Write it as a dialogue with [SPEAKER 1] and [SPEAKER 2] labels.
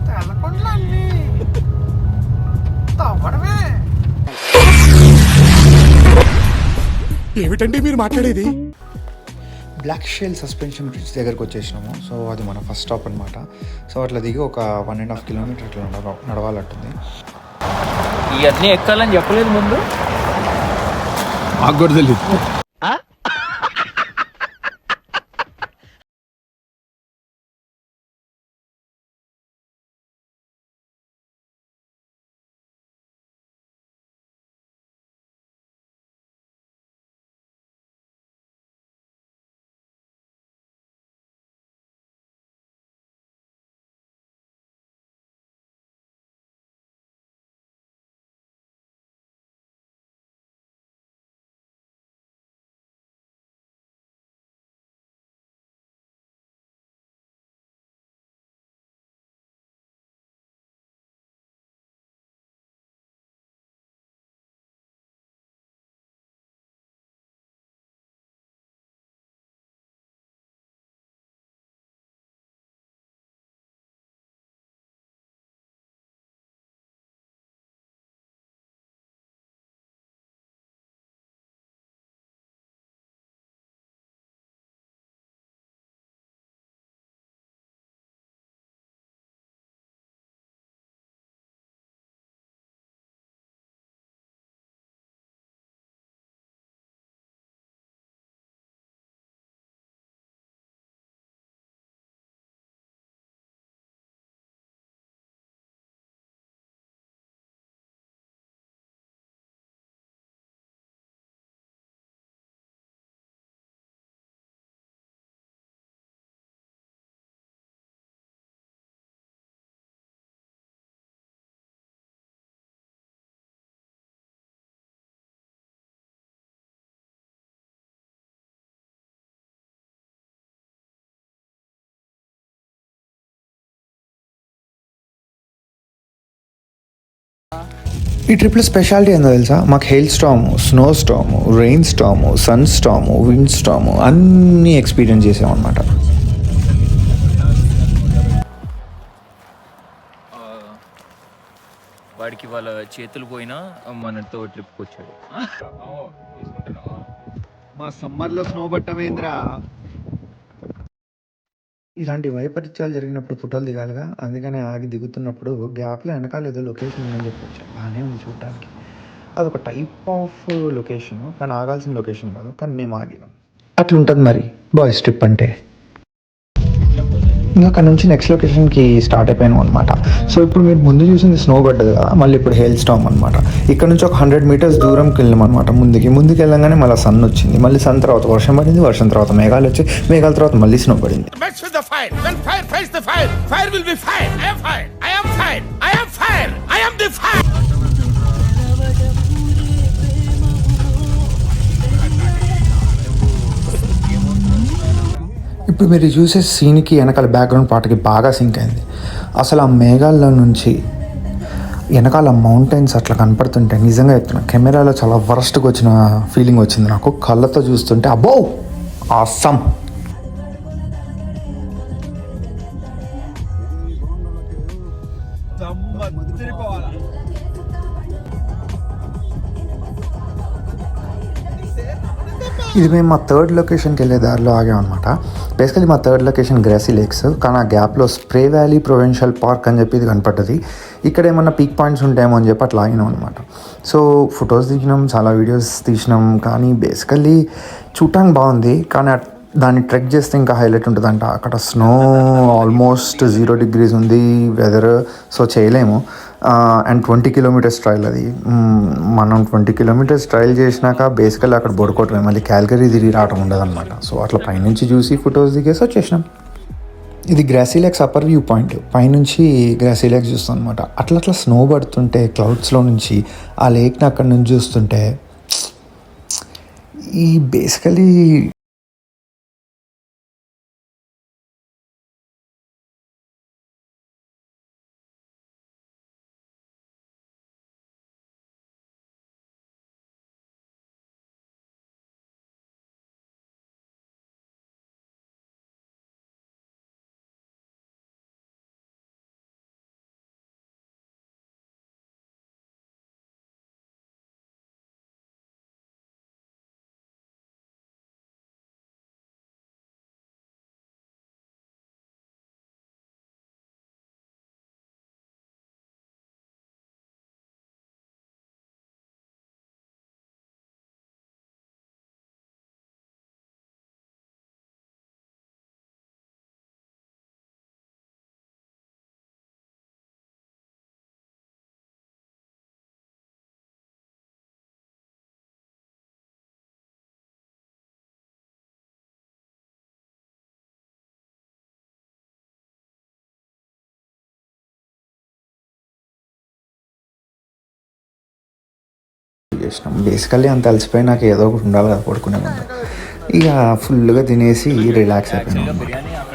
[SPEAKER 1] తెల్లకొండలు అన్ని తవ్వడమే.
[SPEAKER 2] ఏమిటండి మీరు మాట్లాడేది?
[SPEAKER 3] బ్లాక్ షెల్ సస్పెన్షన్ బ్రిడ్జ్ దగ్గరకు వచ్చేసినాము. సో అది మన ఫస్ట్ స్టాప్ అనమాట. సో అట్లా దిగి ఒక 1.5 కిలోమీటర్ అట్లా నడవాలంటుంది.
[SPEAKER 4] ఇవన్నీ ఎక్కాలని చెప్పలేదు ముందు.
[SPEAKER 2] మాకు కూడా తెలియదు.
[SPEAKER 3] ఈ ట్రిప్లో స్పెషాలిటీ ఏందో తెలుసా? మాకు hail storm, snow storm, rain storm, sun storm, wind storm అన్నీ ఎక్స్పీరియన్స్ చేసామన్నమాట.
[SPEAKER 4] వాడికి వాళ్ళ చేతులు పోయినా మనతో ట్రిప్కి వచ్చాడు.
[SPEAKER 3] మా సమ్మర్లో స్నో పట్టమేంద్రా. ఇలాంటి వైపరీత్యాలు జరిగినప్పుడు ఫోటోలు దిగాలిగా, అందుకనే ఆగి దిగుతున్నప్పుడు గ్యాప్లో వెనకాల ఏదో లొకేషన్ ఉందని చెప్పొచ్చు. బాగానే ఉంది చూడటానికి. అదొక టైప్ ఆఫ్ లొకేషన్, కానీ ఆగాల్సిన లొకేషన్ కాదు, కానీ మేము ఆగినాం. అట్లా ఉంటుంది మరి బాయ్స్ ట్రిప్ అంటే. ఇంకా అక్కడ నుంచి నెక్స్ట్ లొకేషన్కి స్టార్ట్ అయిపోయాను అనమాట. సో ఇప్పుడు మీరు ముందు చూసింది స్నో పడ్డది కదా, మళ్ళీ ఇప్పుడు హెయిల్ స్టామ్ అనమాట. ఇక్కడ నుంచి ఒక 100 మీటర్స్ దూరంకి వెళ్ళాం అనమాట. ముందుకు వెళ్ళంగానే మళ్ళీ సన్ వచ్చింది, మళ్ళీ సన్ తర్వాత వర్షం పడింది, వర్షం తర్వాత మేఘాలు వచ్చి, మేఘాల తర్వాత మళ్ళీ స్నో పడింది. ఇప్పుడు మీరు చూసే సీన్కి వెనకాల బ్యాక్గ్రౌండ్ పాటకి బాగా సింక్ అయింది. అసలు ఆ మేఘాల్లో నుంచి వెనకాల మౌంటైన్స్ అట్లా కనపడుతుంటే నిజంగా చెప్తున్నా, కెమెరాలో చాలా వరస్ట్గా వచ్చిన ఫీలింగ్ వచ్చింది నాకు. కళ్ళతో చూస్తుంటే అబ్బో ఆసమ్. ఇది మేము మా థర్డ్ లొకేషన్కి వెళ్ళే దారిలో ఆగామన్నమాట. బేసికలీ మా థర్డ్ లొకేషన్ గ్రాసీ లేక్స్, కానీ ఆ గ్యాప్లో స్ప్రే వ్యాలీ ప్రొవిన్షియల్ పార్క్ అని చెప్పి ఇది కనపడ్డది. ఇక్కడ ఏమన్నా పీక్ పాయింట్స్ ఉంటాయేమో అని చెప్పి అట్లా ఆగినాం అనమాట. సో ఫొటోస్ తీసినాం, చాలా వీడియోస్ తీసినాం, కానీ బేసికల్లీ చూడటానికి బాగుంది. కానీ దాన్ని ట్రెక్ చేస్తే ఇంకా హైలైట్ ఉంటుందంట. అక్కడ స్నో ఆల్మోస్ట్ 0 degrees ఉంది వెదర్, సో చేయలేము. అండ్ 20 kilometers ట్రైల్ అది. మనం 20 kilometers ట్రైల్ చేసినాక బేసికల్లీ అక్కడ పడుకోవటమే, మళ్ళీ క్యాల్గరీ తిరిగి రావటం ఉండదు అనమాట. సో అట్లా పైనుంచి చూసి ఫొటోస్ దిగేసి వచ్చేసినాం. ఇది Grassi lakes upper view point, పైనుంచి గ్రాసీ లేక్స్ చూస్తాం అనమాట. అట్లా స్నో పడుతుంటే క్లౌడ్స్లో నుంచి ఆ లేక్ని అక్కడ నుంచి చూస్తుంటే ఈ బేసికలీ చేసినాం. బేసికల్లీ అంత అలసిపోయి నాకు ఏదో ఒకటి ఉండాలి కదా పడుకునే ముందు. ఇక ఫుల్గా తినేసి రిలాక్స్ అయిపోయినాం
[SPEAKER 4] యాక్చువల్గా
[SPEAKER 3] అన్నమాట.
[SPEAKER 4] బిర్యానీ